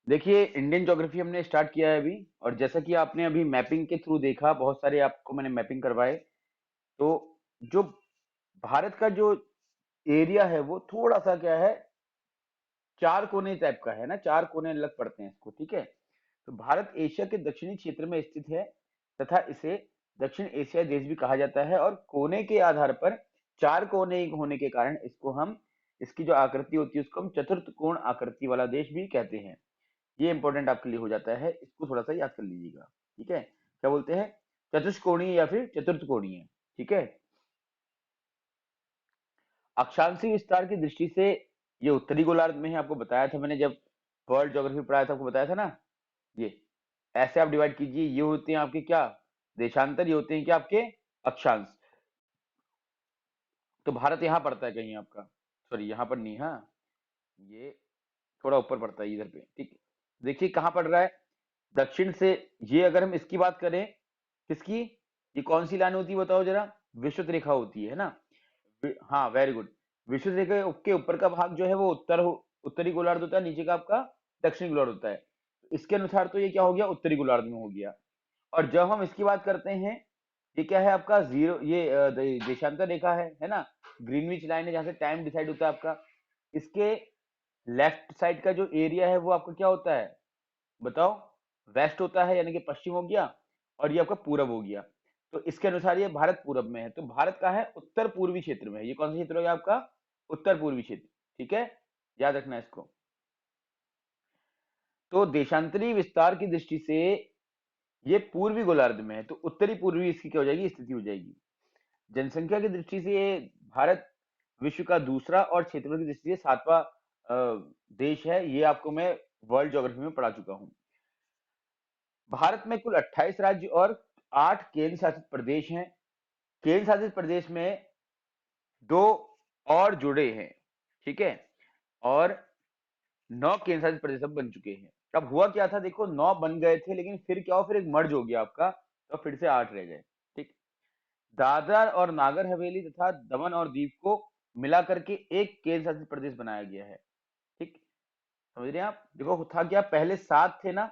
देखिए, Indian geography हमने start किया है अभी, और जैसा कि आपने अभी मैपिंग के थ्रू देखा, बहुत सारे आपको मैंने मैपिंग करवाए। तो जो भारत का जो एरिया है वो थोड़ा सा क्या है, चार कोने टाइप का है ना, चार कोने अलग पड़ते हैं इसको, ठीक है। तो भारत एशिया के दक्षिणी क्षेत्र में स्थित है, तथा इसे दक्षिण एशिया देश भी कहा जाता है। और कोने के आधार पर, चार कोने होने के कारण इसको हम, इसकी जो आकृति होती है उसको हम चतुर्थ कोण आकृति वाला देश भी कहते हैं। ये इंपॉर्टेंट आपके लिए हो जाता है, इसको थोड़ा सा याद कर लीजिएगा, ठीक है। क्या बोलते हैं, चतुष्कोणीय या फिर चतुर्थ कोणीय, ठीक है। अक्षांशीय विस्तार की दृष्टि से ये उत्तरी गोलार्ध में है, आपको बताया था मैंने जब वर्ल्ड ज्योग्राफी पढ़ाया था, आपको बताया था ना। ये ऐसे आप डिवाइड कीजिए, ये होते हैं आपके क्या, देशांतर, ये होते हैं क्या आपके अक्षांश। तो भारत यहाँ पड़ता है कहीं आपका, सॉरी यहाँ पर नहीं, हाँ ये थोड़ा ऊपर पड़ता है इधर पे, ठीक है। देखिए कहाँ पड़ रहा है, दक्षिण से। ये अगर हम इसकी बात करें, किसकी, ये कौन सी लाइन होती है बताओ जरा, विषुवत रेखा होती है ना। हाँ वेरी गुड। विषुवत रेखा के ऊपर का भाग जो है वो उत्तरी गोलार्ध होता है, नीचे का आपका दक्षिणी गोलार्ध होता है। तो इसके अनुसार तो ये क्या हो गया, उत्तरी गोलार्ध में हो गया। और जब हम इसकी बात करते हैं, ये क्या है आपका जीरो, ये देशांतर रेखा है ना। ग्रीनविच लाइन है जहां से टाइम डिसाइड होता है आपका। इसके लेफ्ट साइड का जो एरिया है वो आपका क्या होता है बताओ, वेस्ट होता है, यानी कि पश्चिम हो गया। और ये आपका पूरब हो गया। तो इसके अनुसार ये भारत पूरब में है, तो भारत का है उत्तर पूर्वी क्षेत्र में है। ये कौन सा क्षेत्र हो गया आपका, उत्तर पूर्वी क्षेत्र, ठीक है। याद रखना है इसको। तो देशांतरी विस्तार की दृष्टि से ये पूर्वी गोलार्ध में है, तो उत्तरी पूर्वी इसकी क्या हो जाएगी, स्थिति हो जाएगी। जनसंख्या की दृष्टि से ये भारत विश्व का दूसरा और क्षेत्रफल की दृष्टि से सातवां देश है। ये आपको मैं वर्ल्ड ज्योग्राफी में पढ़ा चुका हूं। भारत में कुल 28 राज्य और 8 केंद्र शासित प्रदेश हैं। केंद्र शासित प्रदेश में दो और जुड़े हैं, ठीक है। और 9 केंद्र शासित प्रदेश अब बन चुके हैं। अब हुआ क्या था, देखो 9 बन गए थे, लेकिन फिर क्या हुआ, फिर एक मर्ज हो गया आपका, तो फिर से 8 रह गए, ठीक। दादरा और नागर हवेली तथा दमन और दीव को मिला करके एक केंद्र शासित प्रदेश बनाया गया है, ठीक। समझ रहे हैं आप, देखो था क्या, पहले 7 थे ना,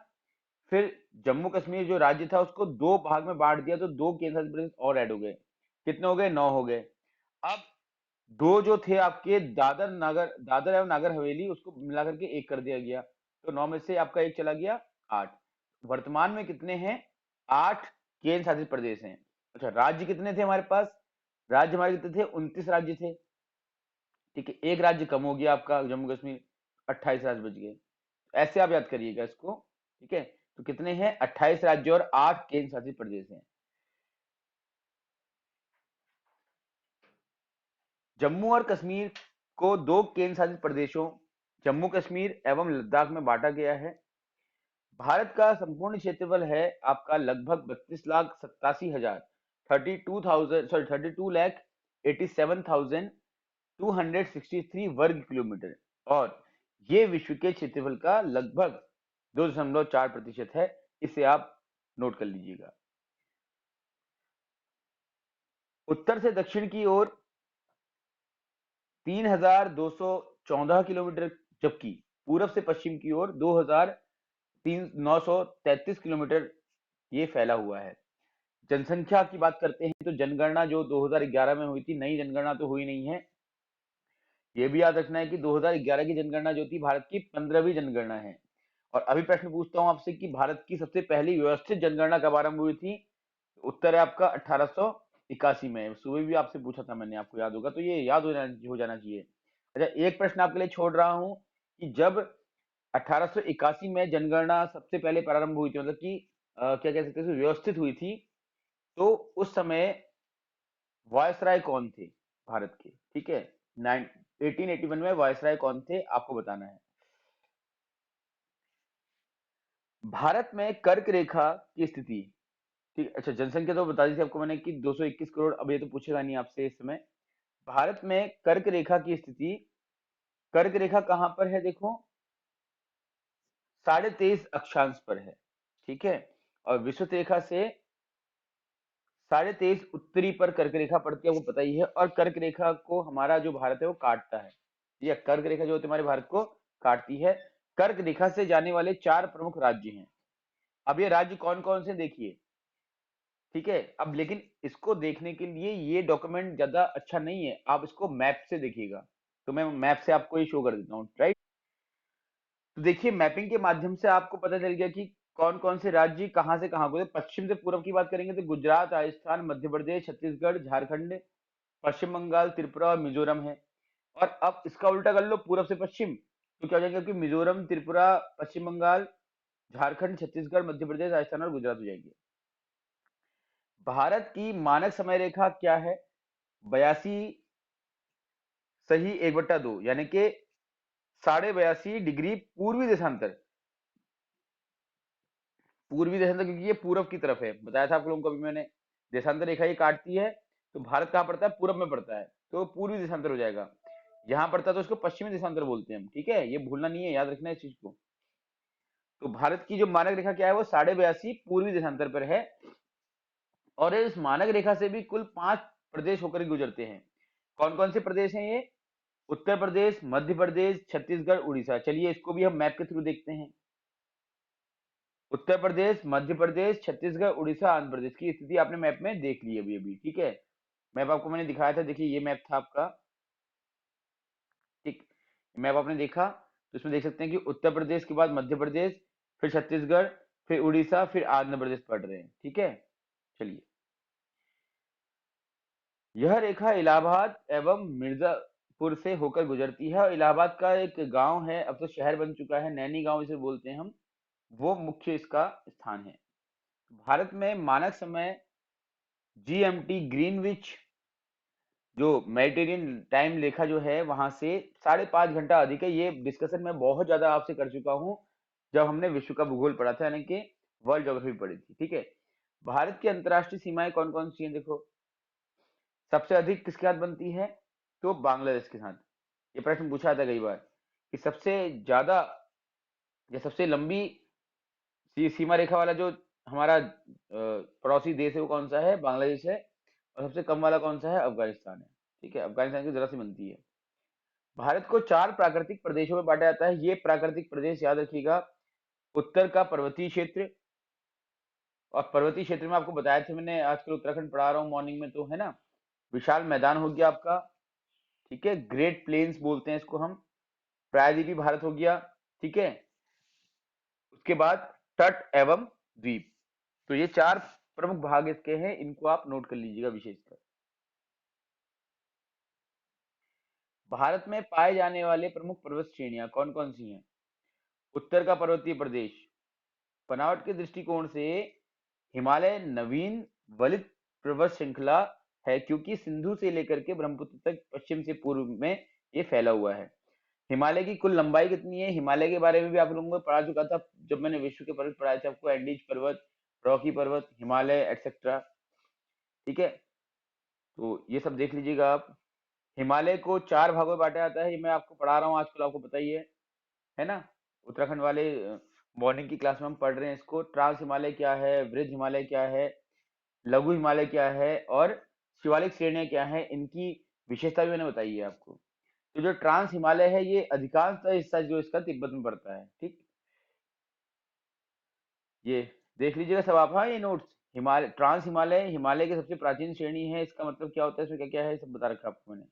फिर जम्मू कश्मीर जो राज्य था उसको दो भाग में बांट दिया, तो दो केंद्र शासित प्रदेश और ऐड हो गए। कितने हो गए, 9 हो गए। अब दो जो थे आपके दादर एवं नागर हवेली, उसको मिलाकर के एक कर दिया गया, तो 9 में से आपका एक चला गया, 8। वर्तमान में कितने हैं, 8 केंद्र शासित प्रदेश हैं। अच्छा, राज्य कितने थे हमारे पास, राज्य हमारे कितने थे, 29 राज्य थे, ठीक है। एक राज्य कम हो गया आपका जम्मू कश्मीर, 28 राज्य बच गए। ऐसे आप याद करिएगा इसको, ठीक है। तो कितने हैं, 28 राज्य और 8 केंद्र शासित प्रदेश हैं। जम्मू और कश्मीर को दो केंद्र शासित प्रदेशों, जम्मू कश्मीर एवं लद्दाख में बांटा गया है। भारत का संपूर्ण क्षेत्रफल है आपका लगभग 32,87,000, 32,000 सॉरी 32,87,263 वर्ग किलोमीटर। और ये विश्व के क्षेत्रफल का लगभग 2.4% है। इसे आप नोट कर लीजिएगा। उत्तर से दक्षिण की ओर 3,214 किलोमीटर, जबकि पूरब से पश्चिम की ओर 2,933 किलोमीटर ये फैला हुआ है। जनसंख्या की बात करते हैं तो जनगणना जो 2011 में हुई थी, नई जनगणना तो हुई नहीं है। ये भी याद रखना है कि 2011 की जनगणना जो थी भारत की 15वीं जनगणना है। और अभी प्रश्न पूछता हूं आपसे कि भारत की सबसे पहली व्यवस्थित जनगणना कब आरंभ हुई थी। उत्तर है आपका 1881 में। सुबह भी आपसे पूछा था मैंने, आपको याद होगा, तो ये याद हो जाना चाहिए। अच्छा, एक प्रश्न आपके लिए छोड़ रहा हूं कि जब 1881 में जनगणना सबसे पहले प्रारंभ हुई थी, मतलब कि क्या कह सकते हैं, व्यवस्थित हुई थी, तो उस समय वायसराय कौन थे भारत के, ठीक है। 1881 में वायसराय कौन थे, आपको बताना है। भारत में कर्क रेखा की स्थिति, ठीक। अच्छा, जनसंख्या तो बता दी थी आपको मैंने कि 221 करोड़। अब ये तो पूछेगा नहीं आपसे इस समय। भारत में कर्क रेखा की स्थिति, कर्क रेखा कहां पर है, देखो 23.5 अक्षांश पर है, ठीक है। और विषुवत रेखा से 23.5 उत्तरी पर कर्क रेखा पड़ती है, आपको पता ही है। और कर्क रेखा को हमारा जो भारत है वो काटता है, या कर्क रेखा जो होती है हमारे भारत को काटती है। कर्क रेखा से जाने वाले 4 प्रमुख राज्य हैं। अब ये राज्य कौन कौन से देखिए, ठीक है। अब लेकिन इसको देखने के लिए ये डॉक्यूमेंट ज्यादा अच्छा नहीं है, आप इसको मैप से देखिएगा। तो मैं मैप से आपको ये शो कर देता हूँ, राइट। तो देखिए मैपिंग के माध्यम से आपको पता चल गया कि कौन कौन से राज्य कहाँ से कहाँ को। पश्चिम से पूर्व की बात करेंगे तो गुजरात, राजस्थान, मध्य प्रदेश, छत्तीसगढ़, झारखंड, पश्चिम बंगाल, त्रिपुरा और मिजोरम है। और अब इसका उल्टा कर लो, पूरब से पश्चिम, तो क्या हो जाएगा कि मिजोरम, त्रिपुरा, पश्चिम बंगाल, झारखंड, छत्तीसगढ़, मध्य प्रदेश, राजस्थान और गुजरात हो जाएगी। भारत की मानक समय रेखा क्या है? 82 सही 1/2, यानी कि 82.5 डिग्री पूर्वी देशांतर। पूर्वी देशांतर क्योंकि ये पूरब की तरफ है, बताया था आप लोगों को अभी मैंने। देशांतर रेखा ये काटती है, तो भारत कहाँ पड़ता है? पूरब में पड़ता है, तो पूर्वी देशांतर हो जाएगा। यहाँ पड़ता है तो उसको पश्चिमी देशांतर बोलते हैं हम, ठीक है। ये भूलना नहीं है, याद रखना है इस चीज को। तो भारत की जो मानक रेखा क्या है, वो 82.5 पूर्वी देशांतर पर है। और इस मानक रेखा से भी कुल 5 प्रदेश होकर गुजरते हैं। कौन कौन से प्रदेश हैं ये? उत्तर प्रदेश, मध्य प्रदेश, छत्तीसगढ़, उड़ीसा। चलिए इसको भी हम मैप के थ्रू देखते हैं। उत्तर प्रदेश, मध्य प्रदेश, छत्तीसगढ़, उड़ीसा, आंध्र प्रदेश की स्थिति आपने मैप में देख ली अभी अभी, ठीक है। मैप आपको मैंने दिखाया था, देखिए ये मैप था आपका, ठीक। मैप आपने देखा तो इसमें देख सकते हैं कि उत्तर प्रदेश के बाद मध्य प्रदेश, फिर छत्तीसगढ़, फिर उड़ीसा, फिर आंध्र प्रदेश पड़ रहे हैं, ठीक है। चलिए, यह रेखा इलाहाबाद एवं मिर्जापुर से होकर गुजरती है। और इलाहाबाद का एक गांव है, अब तो शहर बन चुका है, नैनी गांव इसे बोलते हैं हम, वो मुख्य इसका स्थान है। भारत में मानक समय जीएमटी ग्रीनविच जो मेडिटेरियन टाइम लेखा जो है वहां से 5.5 घंटा अधिक है। ये डिस्कशन मैं बहुत ज्यादा आपसे कर चुका हूं जब हमने विश्व का भूगोल पढ़ा था, यानी कि वर्ल्ड ज्योग्राफी पढ़ी थी, ठीक है। भारत की अंतर्राष्ट्रीय सीमाएं कौन कौन सी हैं? देखो, सबसे अधिक किसके साथ बनती है? तो बांग्लादेश के साथ। ये प्रश्न पूछा था कई बार कि सबसे ज्यादा या सबसे लंबी सीमा रेखा वाला जो हमारा पड़ोसी देश है वो कौन सा है? बांग्लादेश है। और सबसे कम वाला कौन सा है? अफगानिस्तान है, ठीक है। अफगानिस्तान की जरा सी बनती है। भारत को 4 प्राकृतिक प्रदेशों में बांटा जाता है। ये प्राकृतिक प्रदेश याद रखिएगा, उत्तर का पर्वतीय क्षेत्र, और पर्वतीय क्षेत्र में आपको बताया था मैंने, आजकल उत्तराखंड पढ़ा रहा हूँ मॉर्निंग में, तो है ना। विशाल मैदान हो गया आपका, ठीक है। ग्रेट प्लेन्स बोलते हैं इसको हम। प्रायद्वीपीय भारत हो गया, ठीक है। उसके बाद तट एवं द्वीप। तो ये 4 प्रमुख भाग इसके हैं, इनको आप नोट कर लीजिएगा विशेषकर। भारत में पाए जाने वाले प्रमुख पर्वत श्रेणियां कौन कौन सी हैं? उत्तर का पर्वतीय प्रदेश। बनावट के दृष्टिकोण से हिमालय नवीन वलित पर्वत श्रृंखला है, क्योंकि सिंधु से लेकर के ब्रह्मपुत्र तक पश्चिम से पूर्व में ये फैला हुआ है। हिमालय की कुल लंबाई कितनी है? हिमालय के बारे में भी आप लोगों को पढ़ा चुका था जब मैंने विश्व के पर्वत पढ़ाए थे आपको, एंडीज पर्वत, रॉकी पर्वत, हिमालय एक्सेट्रा, ठीक है। तो ये सब देख लीजिएगा आप। हिमालय को 4 भागों में बांटा जाता है, ये मैं आपको पढ़ा रहा हूँ आजकल, आपको पता ही है ना। उत्तराखंड वाले मॉर्निंग की क्लास में हम पढ़ रहे हैं इसको। ट्रांस हिमालय क्या है, वृद्ध हिमालय क्या है, लघु हिमालय क्या है, और शिवालिक श्रेणियां क्या है, इनकी विशेषता भी मैंने बताई है आपको। तो जो ट्रांस हिमालय है ये अधिकांश हिस्सा जो इसका तिब्बत में पड़ता है, ठीक। ये देख लीजिएगा सब आप, हाँ, ये नोट्स। हिमालय, ट्रांस हिमालय हिमालय की सबसे प्राचीन श्रेणी है। इसका मतलब क्या होता है, इसमें क्या क्या है, सब बता रखा है आपको मैंने।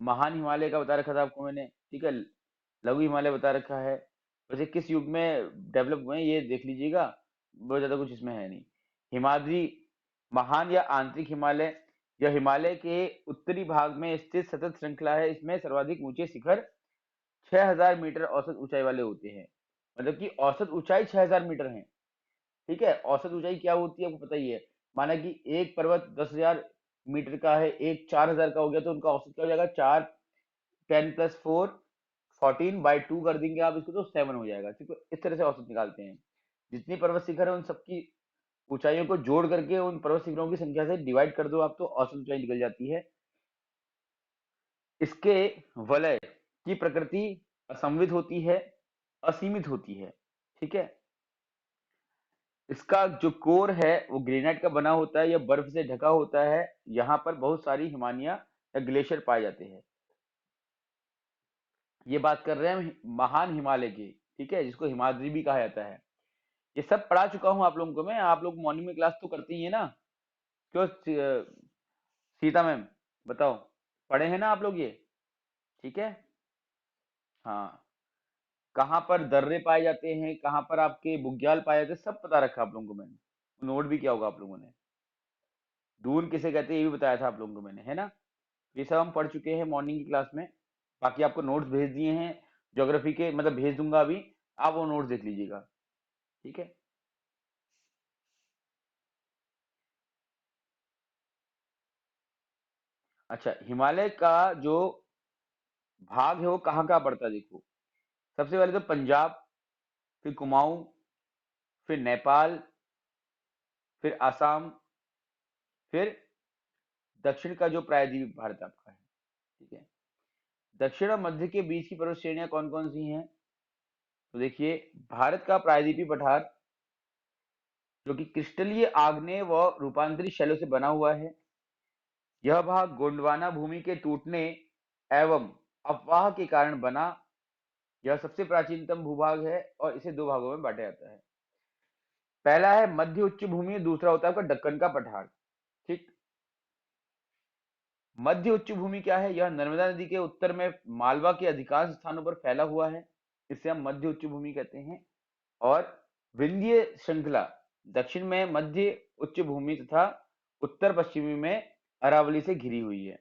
महान हिमालय का बता रखा था आपको मैंने, ठीक है। लघु हिमालय बता रखा है। वैसे किस युग में डेवलप हुए हैं ये देख लीजिएगा, बहुत ज्यादा कुछ इसमें है नहीं। हिमाद्री, महान या आंतरिक हिमालय, यह हिमालय के उत्तरी भाग में स्थित सतत श्रृंखला है। इसमें सर्वाधिक ऊंचे शिखर 6000 मीटर औसत ऊंचाई वाले होते हैं। मतलब कि औसत ऊंचाई 6000 मीटर है, ठीक है। औसत ऊंचाई क्या होती है आपको पता ही है। माना कि एक पर्वत 10,000 मीटर का है, एक 4000 का हो गया, तो उनका औसत क्या हो जाएगा? 4, 10 + 4 14/2 कर देंगे आप इसको, तो 7 हो जाएगा, ठीक है। इस तरह से औसत निकालते हैं। जितनी पर्वत शिखर है उन सबकी ऊंचाइयों को जोड़ करके उन पर्वत शिखरों की संख्या से डिवाइड कर दो आप, तो औसत ऊंचाई निकल जाती है। इसके वलय की प्रकृति असममित होती है, असीमित होती है, ठीक है। इसका जो कोर है वो ग्रेनाइट का बना होता है या बर्फ से ढका होता है। यहाँ पर बहुत सारी हिमानियां या ग्लेशियर पाए जाते हैं। ये बात कर रहे हैं हम महान हिमालय की, ठीक है, जिसको हिमाद्री भी कहा जाता है। ये सब पढ़ा चुका हूँ आप लोगों को मैं, आप लोग मॉर्निंग में क्लास तो करते ही है ना। क्यों सीता मैम, बताओ, पढ़े हैं ना आप लोग ये? ठीक है। हाँ, कहाँ पर दर्रे पाए जाते हैं, कहाँ पर आपके बुग्याल पाए जाते हैं, सब पता रखा आप लोगों को मैंने, नोट भी किया होगा आप लोगों ने। दून किसे कहते हैं ये भी बताया था आप लोगों को मैंने, है ना। ये सब हम पढ़ चुके हैं मॉर्निंग की क्लास में। बाकी आपको नोट्स भेज दिए हैं ज्योग्राफी के, मतलब भेज दूंगा अभी, आप वो नोट्स देख लीजिएगा। ठीक है। अच्छा, हिमालय का जो भाग है वो कहाँ कहाँ पड़ता है देखो। सबसे पहले तो पंजाब, फिर कुमाऊं, फिर नेपाल, फिर आसाम, फिर दक्षिण का जो प्रायद्वीप भारत आपका है। ठीक है। दक्षिण और मध्य के बीच की पर्वत श्रेणियां कौन कौन सी हैं? तो देखिए, भारत का प्रायद्वीपीय पठार जो कि क्रिस्टलीय आग्नेय व रूपांतरित शैलों से बना हुआ है। यह भाग गोंडवाना भूमि के टूटने एवं अफवाह के कारण बना। यह सबसे प्राचीनतम भूभाग है और इसे दो भागों में बांटा जाता है। पहला है मध्य उच्च भूमि, दूसरा होता है आपका दक्कन का पठार। ठीक। मध्य उच्च भूमि क्या है? यह नर्मदा नदी के उत्तर में मालवा के अधिकांश स्थानों पर फैला हुआ है, इसे हम मध्य उच्च भूमि कहते हैं। और विंध्य श्रृंखला दक्षिण में मध्य उच्च भूमि तथा उत्तर पश्चिमी में अरावली से घिरी हुई है।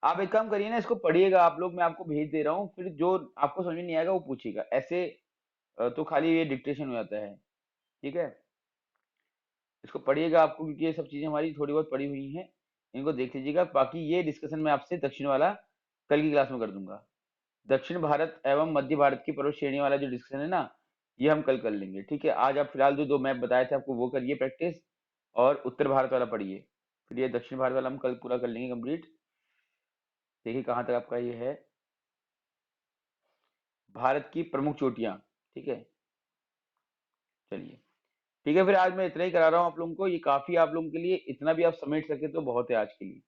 आप एक काम करिए ना, इसको पढ़िएगा आप लोग, मैं आपको भेज दे रहा हूँ, फिर जो आपको समझ में नहीं आएगा वो पूछिएगा। ऐसे तो खाली ये डिक्टेशन हो जाता है। ठीक है। इसको पढ़िएगा आपको, क्योंकि ये सब चीजें हमारी थोड़ी बहुत पढ़ी हुई हैं, इनको देख लीजिएगा। बाकी ये डिस्कशन मैं आपसे दक्षिण वाला कल की क्लास में कर दूंगा। दक्षिण भारत एवं मध्य भारत की पर्वत श्रेणी वाला जो डिस्कशन है ना, ये हम कल कर लेंगे। ठीक है। आज आप फिलहाल जो दो मैप बताए थे आपको वो करिए प्रैक्टिस, और उत्तर भारत वाला पढ़िए। फिर ये दक्षिण भारत वाला हम कल पूरा कर लेंगे कंप्लीट। देखिए कहाँ तक आपका ये है, भारत की प्रमुख चोटियां। ठीक है। चलिए, ठीक है, फिर आज मैं इतना ही करा रहा हूँ आप लोगों को, ये काफी आप लोगों के लिए, इतना भी आप समेट सके तो बहुत है आज के लिए।